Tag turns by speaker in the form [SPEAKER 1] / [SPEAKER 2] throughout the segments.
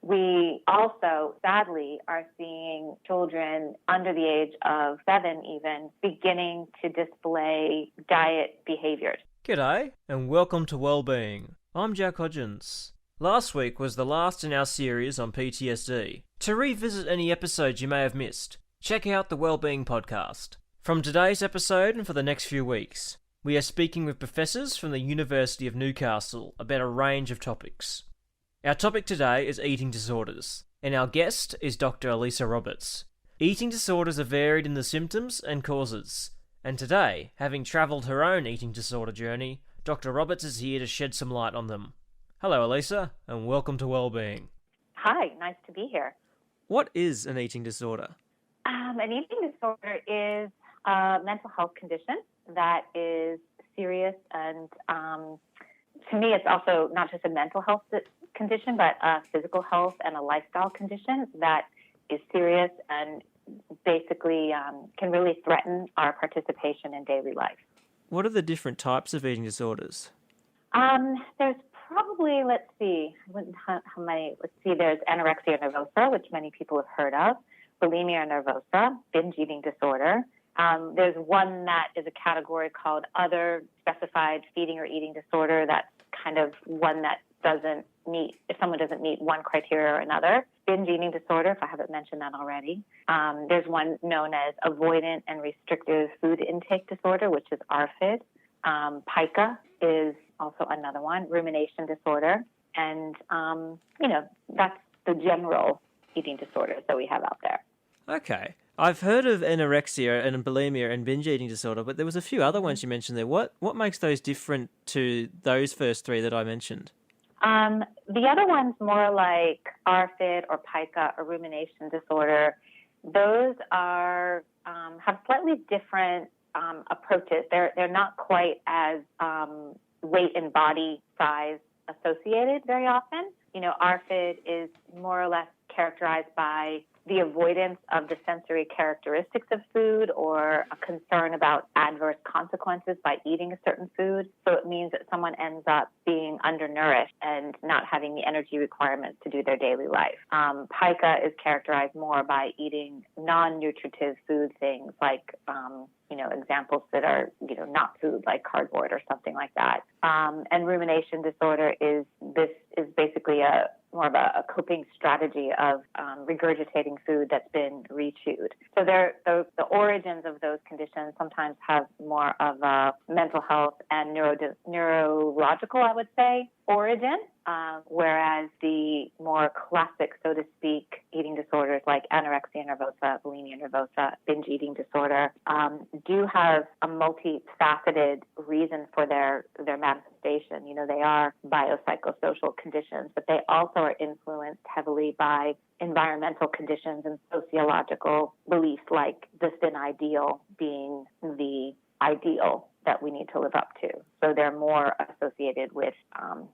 [SPEAKER 1] We also, sadly, are seeing children under the age of 7 even beginning to display diet behaviors.
[SPEAKER 2] G'day, and welcome to Wellbeing. I'm Jack Hodgins. Last week was the last in our series on PTSD. To revisit any episodes you may have missed, check out the Wellbeing podcast. From today's episode and for the next few weeks, we are speaking with professors from the University of Newcastle about a range of topics. Our topic today is eating disorders, and our guest is Dr Elysa Roberts. Eating disorders are varied in the symptoms and causes, and today, having travelled her own eating disorder journey, Dr Roberts is here to shed some light on them. Hello Elysa, and welcome to Wellbeing.
[SPEAKER 1] Hi, nice to be here.
[SPEAKER 2] What is an eating disorder?
[SPEAKER 1] An eating disorder is a mental health condition that is serious, and to me it's also not just a mental health condition, but a physical health and a lifestyle condition that is serious and basically can really threaten our participation in daily life.
[SPEAKER 2] What are the different types of eating disorders?
[SPEAKER 1] There's probably, there's anorexia nervosa, which many people have heard of, bulimia nervosa, binge eating disorder. There's one that is a category called other specified feeding or eating disorder. That's kind of one that if someone doesn't meet one criteria or another. Binge eating disorder, if I haven't mentioned that already. There's one known as avoidant and restrictive food intake disorder, which is ARFID. Pica is also another one, rumination disorder. And, that's the general eating disorders that we have out there.
[SPEAKER 2] Okay. I've heard of anorexia and bulimia and binge eating disorder, but there was a few other ones you mentioned there. What makes those different to those first three that I mentioned?
[SPEAKER 1] The other ones, more like ARFID or pica or rumination disorder, those are have slightly different approaches. They're not quite as weight and body size associated very often. ARFID is more or less characterized by the avoidance of the sensory characteristics of food or a concern about adverse consequences by eating a certain food. So it means that someone ends up being undernourished and not having the energy requirements to do their daily life. Pica is characterized more by eating non-nutritive food things like, examples that are, not food like cardboard or something like that. And rumination disorder is basically more of a coping strategy of regurgitating food that's been rechewed. So the origins of those conditions sometimes have more of a mental health and neurological, I would say, origin, whereas the more classic, so to speak, eating disorders like anorexia nervosa, bulimia nervosa, binge eating disorder do have a multifaceted reason for their manifestation. They are biopsychosocial conditions, but they also are influenced heavily by environmental conditions and sociological beliefs like the thin ideal being the ideal that we need to live up to. So they're more associated with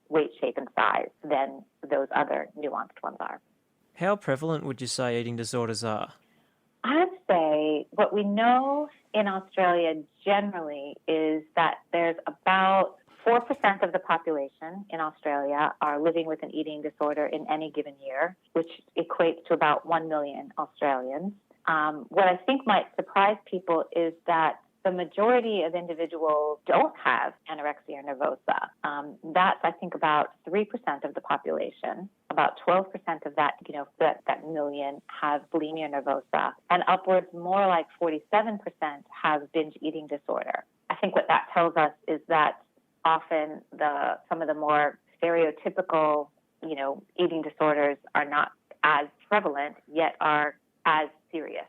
[SPEAKER 1] weight, shape, and size than those other nuanced ones are.
[SPEAKER 2] How prevalent would you say eating disorders are?
[SPEAKER 1] I'd say what we know in Australia generally is that there's about 4% of the population in Australia are living with an eating disorder in any given year, which equates to about 1 million Australians. What I think might surprise people is that the majority of individuals don't have anorexia nervosa. That's, I think, about 3% of the population. About 12% of that, that million have bulimia nervosa, and upwards more like 47% have binge eating disorder. I think what that tells us is that often some of the more stereotypical, eating disorders are not as prevalent, yet are as serious.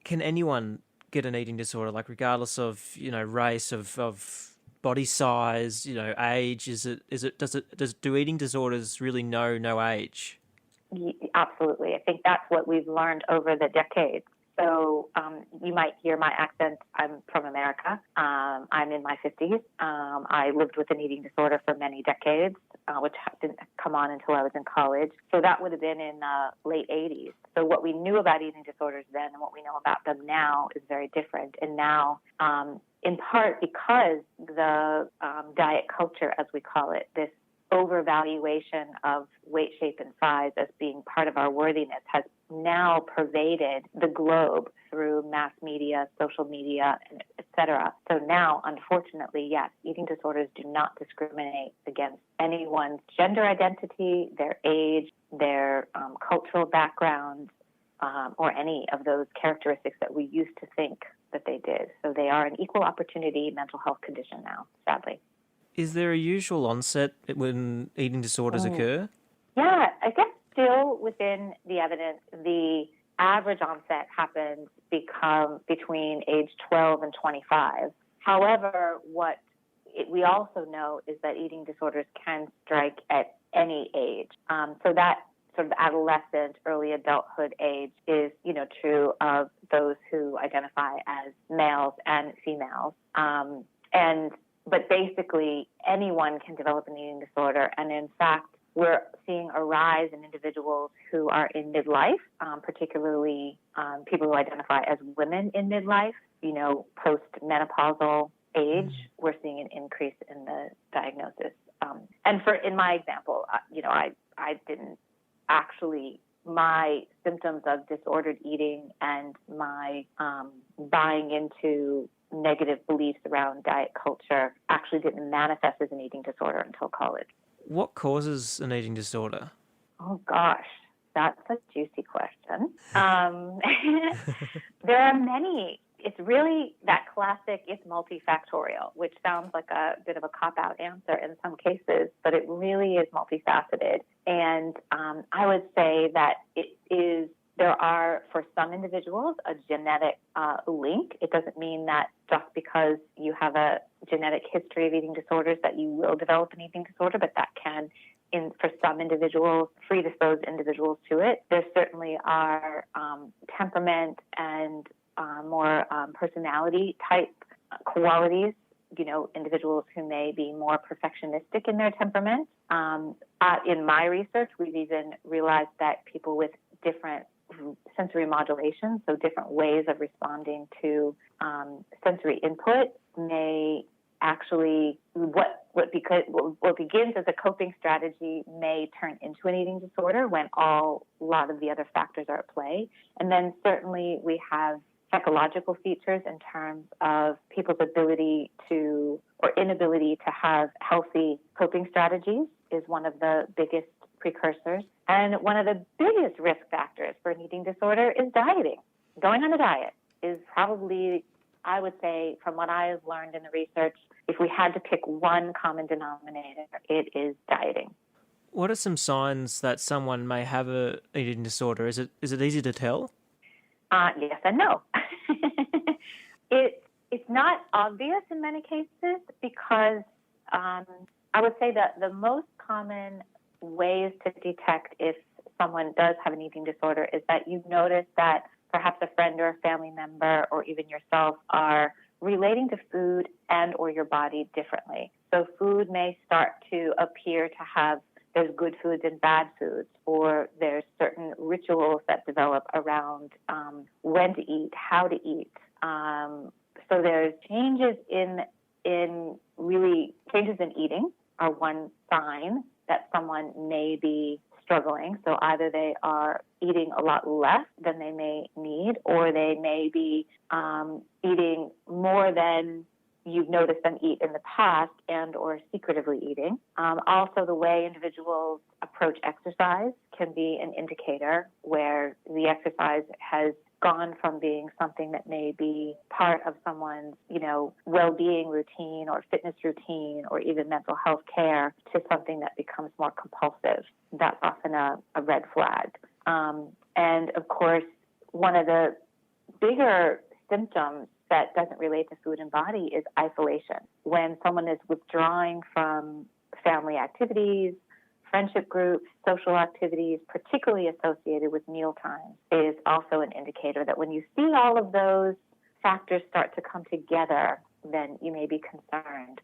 [SPEAKER 2] Can anyone get an eating disorder, like regardless of, race, of body size, age? Do eating disorders really know no age?
[SPEAKER 1] Absolutely. I think that's what we've learned over the decades. So you might hear my accent. I'm from America. I'm in my 50s. I lived with an eating disorder for many decades, which didn't come on until I was in college. So that would have been in the late 80s. So what we knew about eating disorders then and what we know about them now is very different. And now, in part because the diet culture, as we call it, this overvaluation of weight, shape, and size as being part of our worthiness has now pervaded the globe through mass media, social media, et cetera. So now, unfortunately, yes, eating disorders do not discriminate against anyone's gender identity, their age, their cultural background, or any of those characteristics that we used to think that they did. So they are an equal opportunity mental health condition now, sadly.
[SPEAKER 2] Is there a usual onset when eating disorders occur?
[SPEAKER 1] Yeah, I guess still within the evidence, the average onset happens between age 12 and 25. However, we also know is that eating disorders can strike at any age. So that sort of adolescent, early adulthood age is, true of those who identify as males and females. But basically, anyone can develop an eating disorder. And in fact, we're seeing a rise in individuals who are in midlife, particularly people who identify as women in midlife, post-menopausal age. We're seeing an increase in the diagnosis. And in my example, I didn't actually, my symptoms of disordered eating and my buying into negative beliefs around diet culture actually didn't manifest as an eating disorder until college.
[SPEAKER 2] What causes an eating disorder?
[SPEAKER 1] Oh, gosh, that's a juicy question. There are many. It's really that classic, it's multifactorial, which sounds like a bit of a cop-out answer in some cases, but it really is multifaceted. And I would say that there are, for some individuals, a genetic link. It doesn't mean that just because you have a genetic history of eating disorders that you will develop an eating disorder, but that can, for some individuals, predispose individuals to it. There certainly are temperament and more personality type qualities, individuals who may be more perfectionistic in their temperament. In my research, we've even realized that people with different sensory modulation, so different ways of responding to sensory input, may actually, what begins as a coping strategy may turn into an eating disorder when a lot of the other factors are at play. And then certainly we have psychological features in terms of people's ability to, or inability to have healthy coping strategies is one of the biggest precursors. And one of the biggest risk factors for an eating disorder is dieting. Going on a diet is probably, I would say, from what I've learned in the research, if we had to pick one common denominator, it is dieting.
[SPEAKER 2] What are some signs that someone may have an eating disorder? Is it easy to tell?
[SPEAKER 1] Yes and no. It's not obvious in many cases because I would say that the most common ways to detect if someone does have an eating disorder is that you notice that perhaps a friend or a family member or even yourself are relating to food and or your body differently. So food may start to appear to have, there's good foods and bad foods, or there's certain rituals that develop around when to eat, how to eat. So there's changes in eating are one sign that someone may be struggling. So either they are eating a lot less than they may need, or they may be eating more than you've noticed them eat in the past and or secretively eating. Also, the way individuals approach exercise can be an indicator where the exercise has gone from being something that may be part of someone's, well-being routine or fitness routine or even mental health care to something that becomes more compulsive. That's often a red flag. And of course, one of the bigger symptoms that doesn't relate to food and body is isolation. When someone is withdrawing from family activities, friendship groups, social activities, particularly associated with meal times, is also an indicator that when you see all of those factors start to come together, then you may be concerned.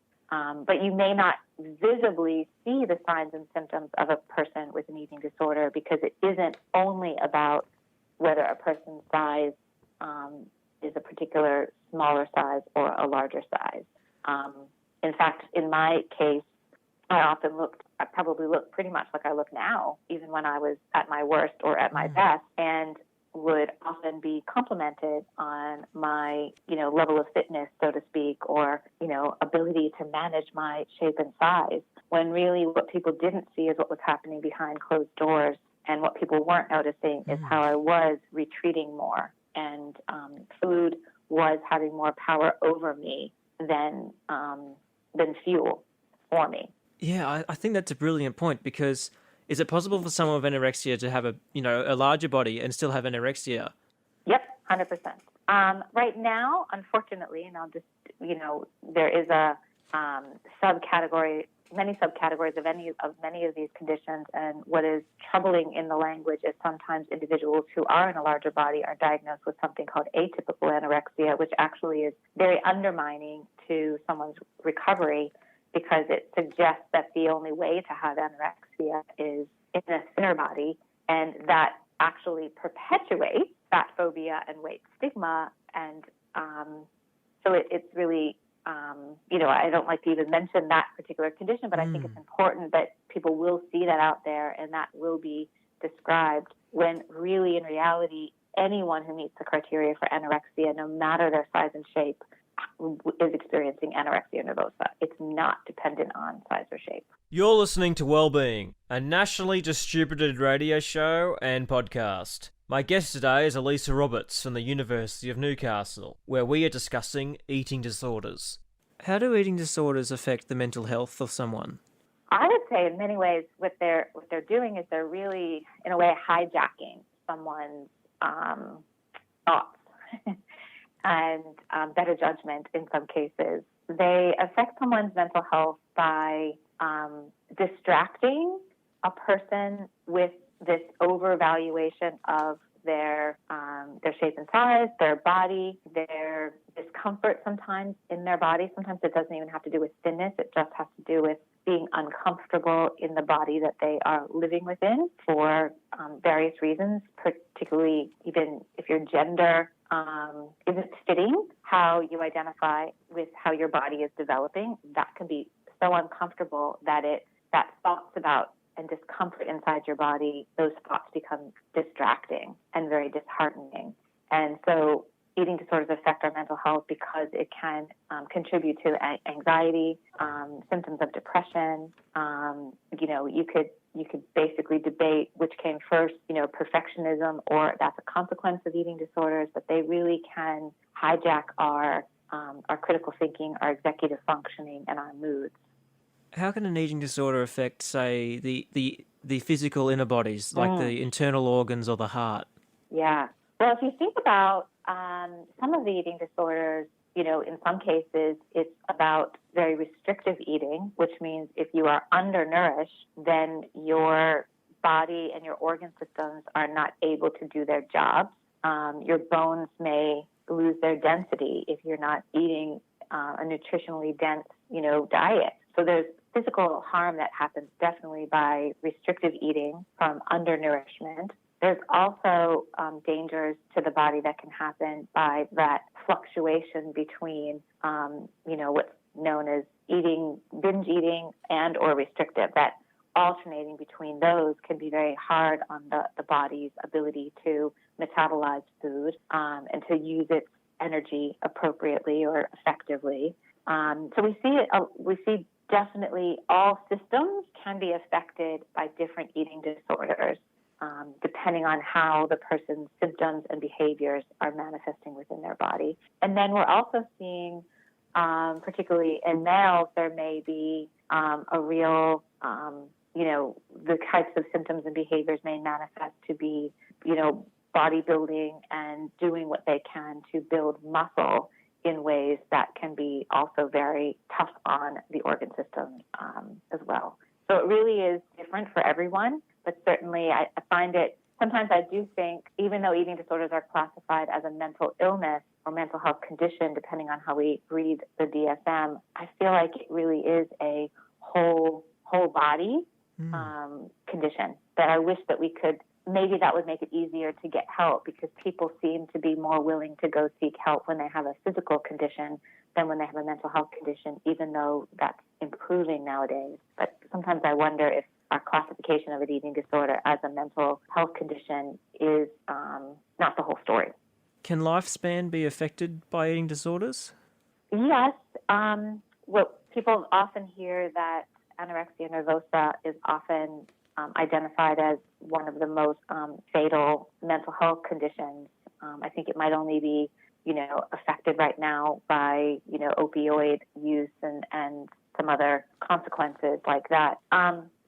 [SPEAKER 1] But you may not visibly see the signs and symptoms of a person with an eating disorder because it isn't only about whether a person's size is a particular smaller size or a larger size. In fact, in my case, I probably looked pretty much like I look now, even when I was at my worst or at my best, and would often be complimented on my, level of fitness, so to speak, or, ability to manage my shape and size, when really what people didn't see is what was happening behind closed doors. And what people weren't noticing is how I was retreating more, and food was having more power over me than fuel for me.
[SPEAKER 2] Yeah, I think that's a brilliant point, because is it possible for someone with anorexia to have a larger body and still have anorexia?
[SPEAKER 1] Yep, 100%. Right now, unfortunately, and I'll just, there is a subcategory, many subcategories of many of these conditions, and what is troubling in the language is sometimes individuals who are in a larger body are diagnosed with something called atypical anorexia, which actually is very undermining to someone's recovery, because it suggests that the only way to have anorexia is in a thinner body, and that actually perpetuates fat phobia and weight stigma. And so it's really, I don't like to even mention that particular condition, but I think it's important that people will see that out there, and that will be described, when really in reality, anyone who meets the criteria for anorexia, no matter their size and shape, is experiencing anorexia nervosa. It's not dependent on size or shape.
[SPEAKER 2] You're listening to Wellbeing, a nationally distributed radio show and podcast. My guest today is Elysa Roberts from the University of Newcastle, where we are discussing eating disorders. How do eating disorders affect the mental health of someone?
[SPEAKER 1] I would say in many ways what they're doing is they're really, in a way, hijacking someone's thoughts and better judgment in some cases. They affect someone's mental health by distracting a person with this overvaluation of their shape and size, their body, their discomfort sometimes in their body. Sometimes it doesn't even have to do with thinness. It just has to do with being uncomfortable in the body that they are living within for various reasons, particularly even if your gender isn't fitting how you identify with how your body is developing. That can be so uncomfortable that thoughts about and discomfort inside your body, those thoughts become distracting and very disheartening. And so eating disorders affect our mental health because it can contribute to anxiety, symptoms of depression. You could basically debate which came first, perfectionism, or that's a consequence of eating disorders, but they really can hijack our critical thinking, our executive functioning, and our moods.
[SPEAKER 2] How can an eating disorder affect, say, the physical inner bodies, like the internal organs or the heart?
[SPEAKER 1] Yeah. Well, if you think about some of the eating disorders, in some cases, it's about very restrictive eating, which means if you are undernourished, then your body and your organ systems are not able to do their jobs. Your bones may lose their density if you're not eating a nutritionally dense, diet. So there's physical harm that happens definitely by restrictive eating from undernourishment. There's also dangers to the body that can happen by that fluctuation between, what's known as binge eating and or restrictive. That alternating between those can be very hard on the body's ability to metabolize food and to use its energy appropriately or effectively. So we see definitely all systems can be affected by different eating disorders, depending on how the person's symptoms and behaviors are manifesting within their body. And then we're also seeing, particularly in males, there may be a real, the types of symptoms and behaviors may manifest to be, bodybuilding and doing what they can to build muscle in ways that can be also very tough on the organ system as well. So it really is different for everyone, but certainly I find it, sometimes I do think, even though eating disorders are classified as a mental illness or mental health condition, depending on how we read the DSM, I feel like it really is a whole body condition that I wish that we could maybe that would make it easier to get help, because people seem to be more willing to go seek help when they have a physical condition than when they have a mental health condition, even though that's improving nowadays. But sometimes I wonder if our classification of an eating disorder as a mental health condition is not the whole story.
[SPEAKER 2] Can lifespan be affected by eating disorders?
[SPEAKER 1] Yes. Well, people often hear that anorexia nervosa is often identified as one of the most fatal mental health conditions. I think it might only be, affected right now by, opioid use and some other consequences like that.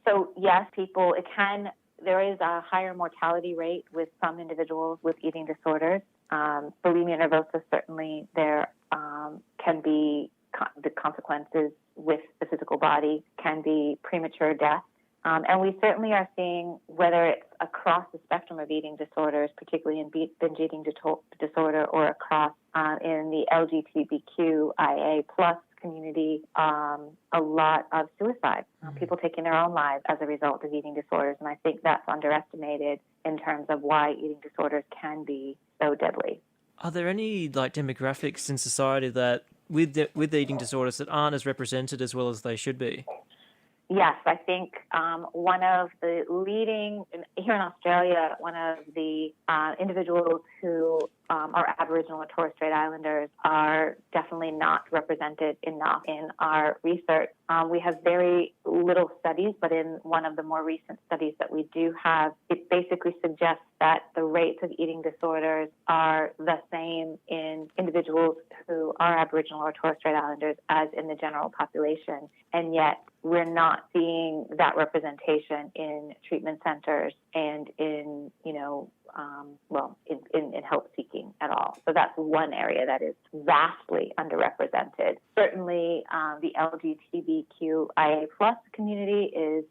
[SPEAKER 1] So yes, there is a higher mortality rate with some individuals with eating disorders. Bulimia nervosa, certainly there can be the consequences with the physical body can be premature death. And we certainly are seeing, whether it's across the spectrum of eating disorders, particularly in binge eating disorder, or across in the LGBTQIA plus community, a lot of suicide, people taking their own lives as a result of eating disorders. And I think that's underestimated in terms of why eating disorders can be so deadly.
[SPEAKER 2] Are there any demographics in society that with eating disorders that aren't as represented as well as they should be?
[SPEAKER 1] Yes, I think one of the leading, here in Australia, one of the individuals who are Aboriginal or Torres Strait Islanders are definitely not represented enough in our research. We have very little studies, but in one of the more recent studies that we do have, it basically suggests that the rates of eating disorders are the same in individuals who are Aboriginal or Torres Strait Islanders as in the general population. And yet we're not seeing that representation in treatment centers and in help seeking at all. So that's one area that is vastly underrepresented. Certainly, the LGBTQIA plus community is,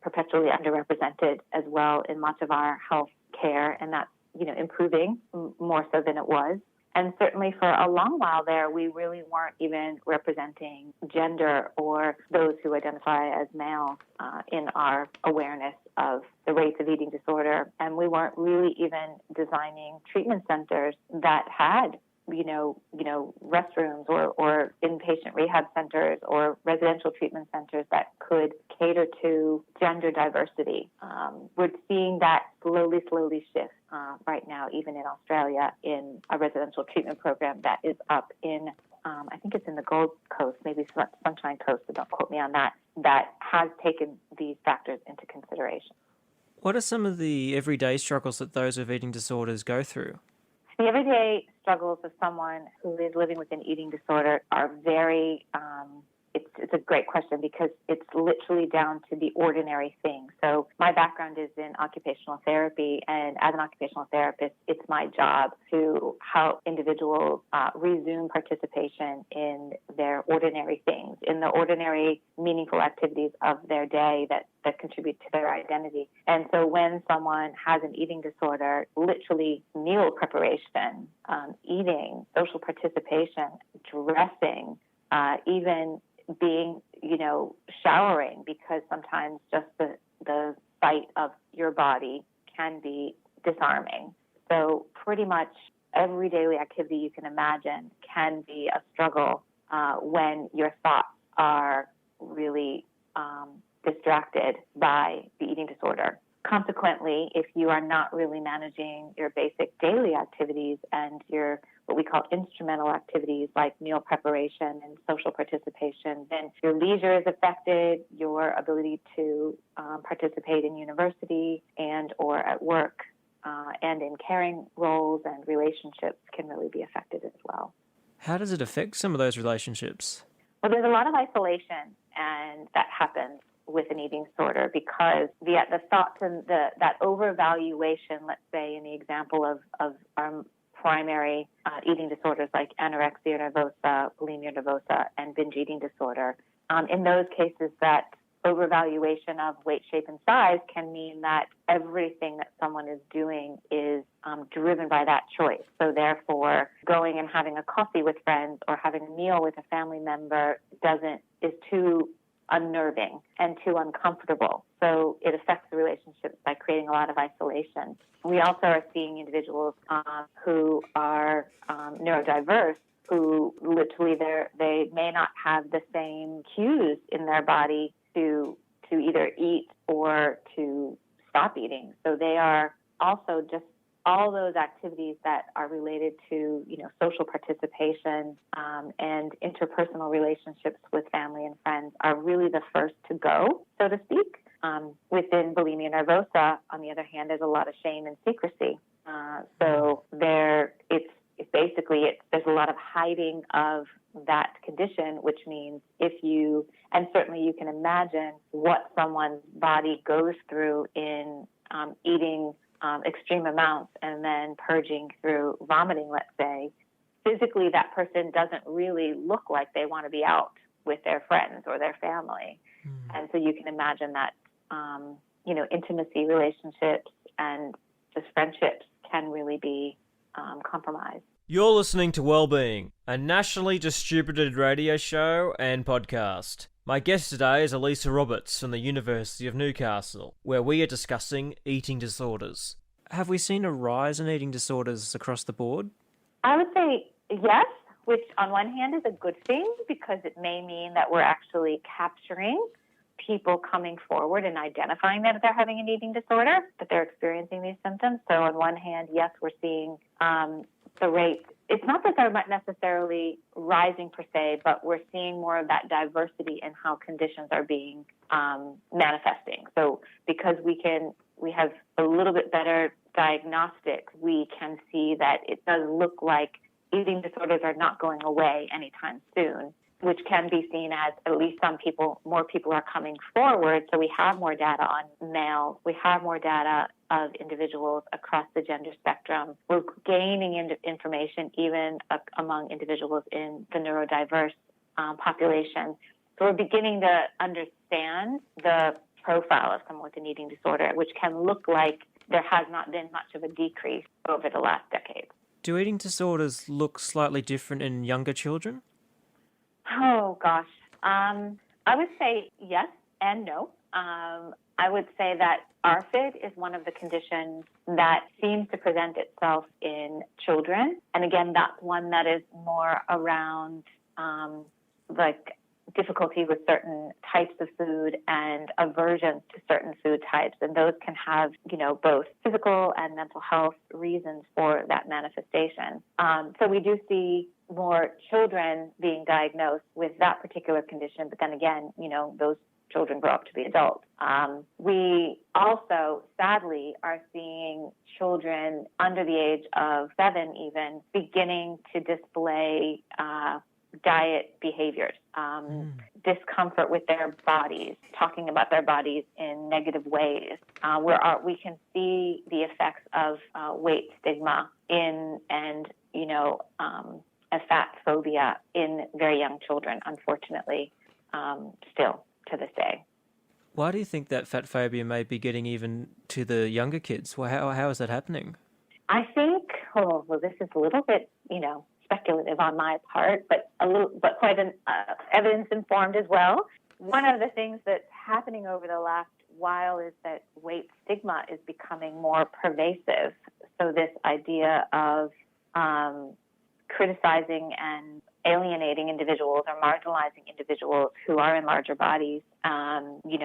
[SPEAKER 1] perpetually underrepresented as well in much of our health care, and that's, improving more so than it was. And certainly for a long while there, we really weren't even representing gender or those who identify as males in our awareness of the rates of eating disorder. And we weren't really even designing treatment centers that had, restrooms or inpatient rehab centers or residential treatment centers that could cater to gender diversity. We're seeing that slowly shift right now, even in Australia, in a residential treatment program that is up in, I think it's in the Gold Coast, maybe Sunshine Coast, so don't quote me on that has taken these factors into consideration.
[SPEAKER 2] What are some of the everyday struggles that those with eating disorders go through?
[SPEAKER 1] The everyday struggles of someone who is living with an eating disorder are very, it's a great question, because it's literally down to the ordinary things. So my background is in occupational therapy, and as an occupational therapist, it's my job to help individuals resume participation in their ordinary things, in the ordinary meaningful activities of their day that contribute to their identity. And so when someone has an eating disorder, literally meal preparation, eating, social participation, dressing, even being, showering, because sometimes just the sight of your body can be disarming. So pretty much every daily activity you can imagine can be a struggle when your thoughts are really distracted by the eating disorder. Consequently, if you are not really managing your basic daily activities and your what we call instrumental activities like meal preparation and social participation, then your leisure is affected, your ability to participate in university and or at work and in caring roles and relationships can really be affected as well.
[SPEAKER 2] How does it affect some of those relationships?
[SPEAKER 1] Well, there's a lot of isolation, and that happens with an eating disorder because the thoughts and that overvaluation, let's say in the example of our primary eating disorders like anorexia nervosa, bulimia nervosa, and binge eating disorder. In those cases, that overvaluation of weight, shape, and size can mean that everything that someone is doing is driven by that choice. So therefore, going and having a coffee with friends or having a meal with a family member is too unnerving and too uncomfortable. So it affects the relationships by creating a lot of isolation. We also are seeing individuals who are neurodiverse, who literally they may not have the same cues in their body to either eat or to stop eating. So they are also just all those activities that are related to, social participation and interpersonal relationships with family and friends are really the first to go, so to speak. Within bulimia nervosa, on the other hand, there's a lot of shame and secrecy. So there's a lot of hiding of that condition, which means and certainly you can imagine what someone's body goes through in eating extreme amounts and then purging through vomiting, let's say. Physically, that person doesn't really look like they want to be out with their friends or their family. And so you can imagine that, intimacy, relationships, and just friendships can really be compromised.
[SPEAKER 2] You're listening to Wellbeing, a nationally distributed radio show and podcast. My guest today is Elysa Roberts from the University of Newcastle, where we are discussing eating disorders. Have we seen a rise in eating disorders across the board?
[SPEAKER 1] I would say yes, which on one hand is a good thing because it may mean that we're actually capturing people coming forward and identifying that they're having an eating disorder, that they're experiencing these symptoms. So on one hand, yes, we're seeing the rate. It's not that they're not necessarily rising per se, but we're seeing more of that diversity in how conditions are being manifesting. So because we have a little bit better diagnostics, we can see that it does look like eating disorders are not going away anytime soon, which can be seen as at least more people are coming forward. So we have more data on males. We have more data of individuals across the gender spectrum. We're gaining information even among individuals in the neurodiverse population. So we're beginning to understand the profile of someone with an eating disorder, which can look like there has not been much of a decrease over the last decade.
[SPEAKER 2] Do eating disorders look slightly different in younger children?
[SPEAKER 1] Oh, gosh. I would say yes and no. I would say that ARFID is one of the conditions that seems to present itself in children. And again, that's one that is more around difficulty with certain types of food and aversion to certain food types. And those can have, both physical and mental health reasons for that manifestation. So we do see more children being diagnosed with that particular condition. But then again, those children grow up to be adults. We also, sadly, are seeing children under the age of 7 even beginning to display diet behaviors, discomfort with their bodies, talking about their bodies in negative ways. We can see the effects of weight stigma a fat phobia in very young children, unfortunately, still to this day.
[SPEAKER 2] Why do you think that fat phobia may be getting even to the younger kids? Well, how is that happening?
[SPEAKER 1] I think, this is a little bit, speculative on my part, but quite evidence informed as well. One of the things that's happening over the last while is that weight stigma is becoming more pervasive. So this idea of criticizing and alienating individuals or marginalizing individuals who are in larger bodies.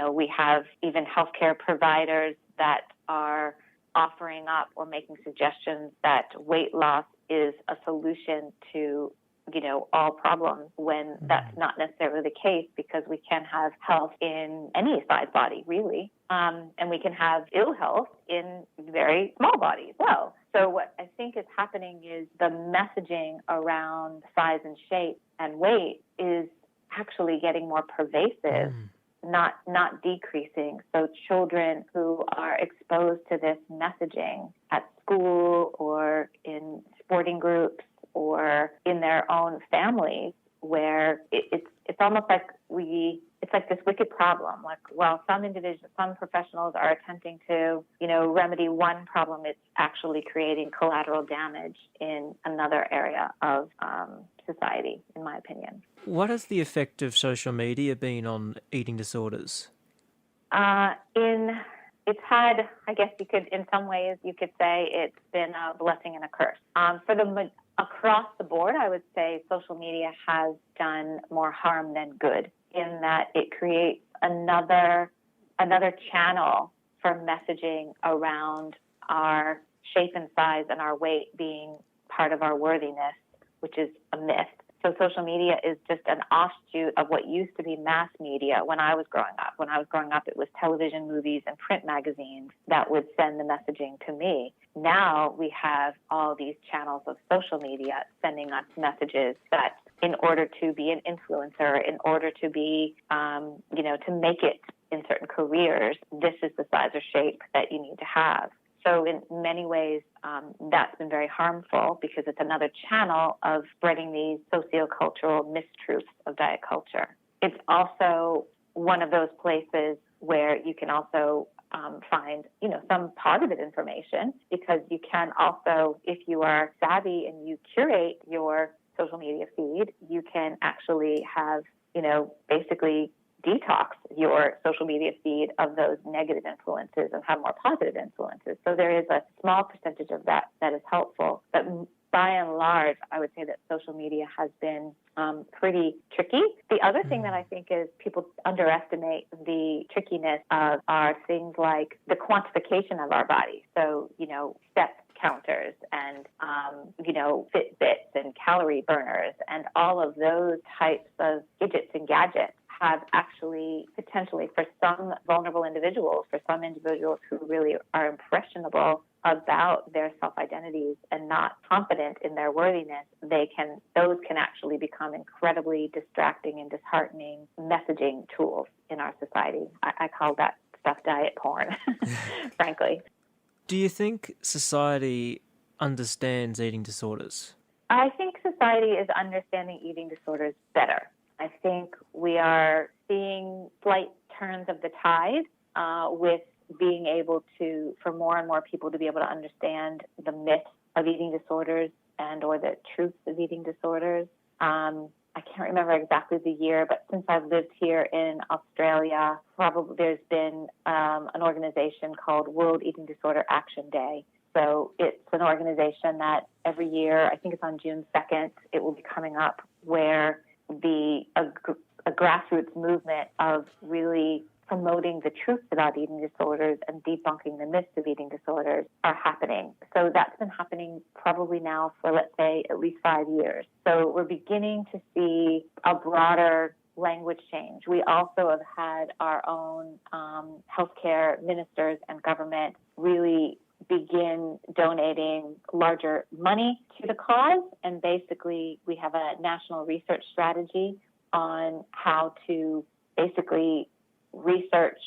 [SPEAKER 1] We have even healthcare providers that are offering up or making suggestions that weight loss is a solution to, all problems, when that's not necessarily the case, because we can have health in any size body, really. And we can have ill health in very small bodies as well. So what I think is happening is the messaging around size and shape and weight is actually getting more pervasive, not decreasing. So children who are exposed to this messaging at school or in sporting groups or in their own families, where it's almost like we it's like this wicked problem. Like, well, some professionals are attempting to, remedy one problem. It's actually creating collateral damage in another area of society, in my opinion.
[SPEAKER 2] What has the effect of social media been on eating disorders?
[SPEAKER 1] It's had, I guess in some ways you could say it's been a blessing and a curse. Across the board, I would say social media has done more harm than good, in that it creates another channel for messaging around our shape and size and our weight being part of our worthiness, which is a myth. So social media is just an offshoot of what used to be mass media when I was growing up. When I was growing up, it was television, movies, and print magazines that would send the messaging to me. Now we have all these channels of social media sending us messages that in order to be an influencer, in order to be, to make it in certain careers, this is the size or shape that you need to have. So in many ways, that's been very harmful because it's another channel of spreading these sociocultural mistruths of diet culture. It's also one of those places where you can also find, some positive information, because you can also, if you are savvy and you curate your social media feed, you can actually have, basically detox your social media feed of those negative influences and have more positive influences. So there is a small percentage of that is helpful. But by and large, I would say that social media has been pretty tricky. The other thing that I think is people underestimate the trickiness of are things like the quantification of our body. So, step counters and, Fitbits and calorie burners and all of those types of gadgets and gadgets have actually potentially, for some vulnerable individuals, for some individuals who really are impressionable about their self-identities and not confident in their worthiness, those can actually become incredibly distracting and disheartening messaging tools in our society. I call that stuff diet porn, frankly.
[SPEAKER 2] Do you think society understands eating disorders?
[SPEAKER 1] I think society is understanding eating disorders better. I think we are seeing slight turns of the tide with being able for more and more people to be able to understand the myth of eating disorders or the truths of eating disorders. I can't remember exactly the year, but since I've lived here in Australia, probably there's been an organization called World Eating Disorder Action Day. So it's an organization that every year, I think it's on June 2nd, it will be coming up, where a grassroots movement of really promoting the truth about eating disorders and debunking the myths of eating disorders are happening. So that's been happening probably now for, let's say, at least 5 years. So we're beginning to see a broader language change. We also have had our own healthcare ministers and government really begin donating larger money to the cause. And basically, we have a national research strategy on how to basically research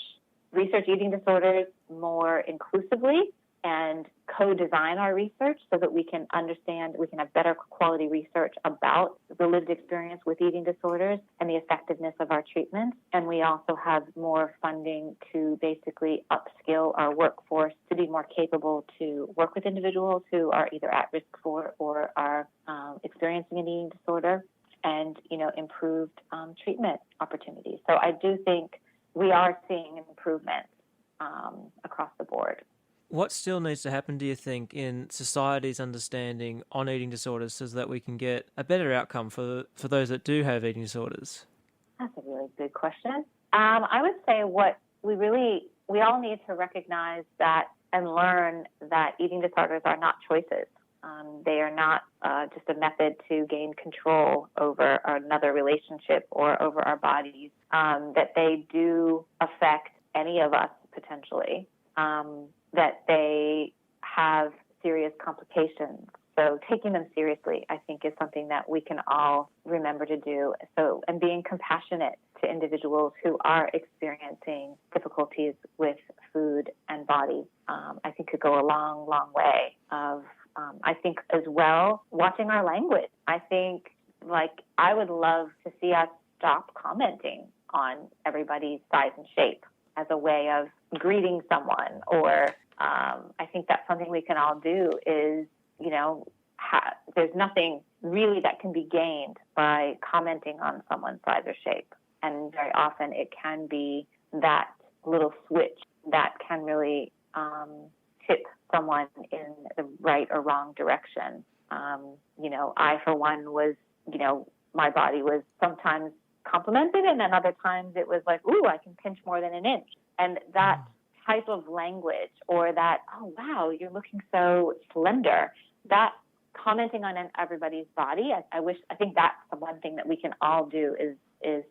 [SPEAKER 1] eating disorders more inclusively and co-design our research so that we can have better quality research about the lived experience with eating disorders and the effectiveness of our treatments. And we also have more funding to basically upskill our workforce to be more capable to work with individuals who are either at risk for or are experiencing an eating disorder, and improved treatment opportunities. So I do think we are seeing an improvement across the board.
[SPEAKER 2] What still needs to happen, do you think, in society's understanding on eating disorders so that we can get a better outcome for those that do have eating disorders?
[SPEAKER 1] That's a really good question. I would say we all need to recognize that and learn that eating disorders are not choices. They are not just a method to gain control over another relationship or over our bodies, that they do affect any of us potentially, that they have serious complications. So taking them seriously, I think, is something that we can all remember to do. So, and being compassionate to individuals who are experiencing difficulties with food and body, I think could go a long, long way of, I think as well, watching our language. I think, I would love to see us stop commenting on everybody's size and shape as a way of greeting someone. Or I think that's something we can all do is, there's nothing really that can be gained by commenting on someone's size or shape. And very often it can be that little switch that can really tip someone in the right or wrong direction. I, for one, was, my body was sometimes complimented, and then other times it was like, ooh, I can pinch more than an inch. And that type of language, or that, oh, wow, you're looking so slender, that commenting on everybody's body, I think that's the one thing that we can all do is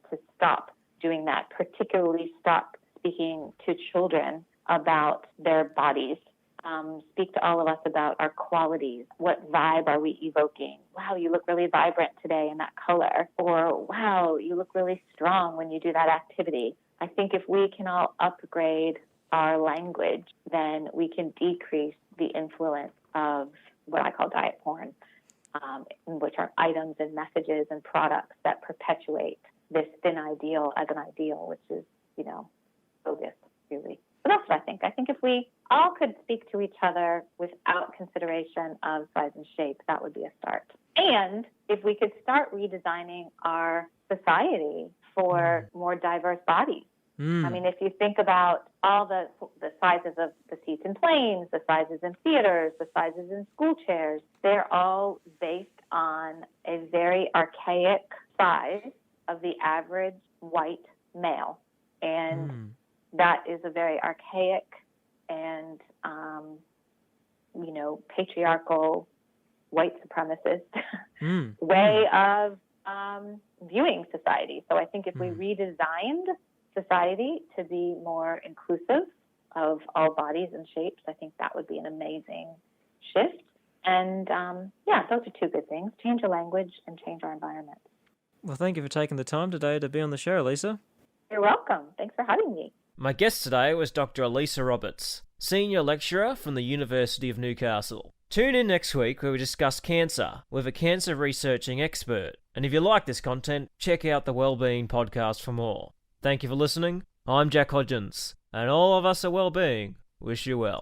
[SPEAKER 1] to stop doing that, particularly stop speaking to children about their bodies. Speak to all of us about our qualities. What vibe are we evoking? Wow, you look really vibrant today in that color. Or, wow, you look really strong when you do that activity. I think if we can all upgrade our language, then we can decrease the influence of what I call diet porn, which are items and messages and products that perpetuate this thin ideal as an ideal, which is, bogus, really. So that's what I think. I think if we all could speak to each other without consideration of size and shape, that would be a start. And if we could start redesigning our society for more diverse bodies. I mean, if you think about all the sizes of the seats in planes, the sizes in theaters, the sizes in school chairs, they're all based on a very archaic size of the average white male. And that is a very archaic and, patriarchal, white supremacist way of viewing society. So I think if we redesigned society to be more inclusive of all bodies and shapes, I think that would be an amazing shift. And those are two good things: change our language and change our environment.
[SPEAKER 2] Well, thank you for taking the time today to be on the show, Elysa.
[SPEAKER 1] You're welcome. Thanks for having me.
[SPEAKER 2] My guest today was Dr Elysa Roberts, Senior Lecturer from the University of Newcastle. Tune in next week where we discuss cancer with a cancer researching expert. And if you like this content, check out the Wellbeing podcast for more. Thank you for listening. I'm Jack Hodgins, and all of us at Wellbeing wish you well.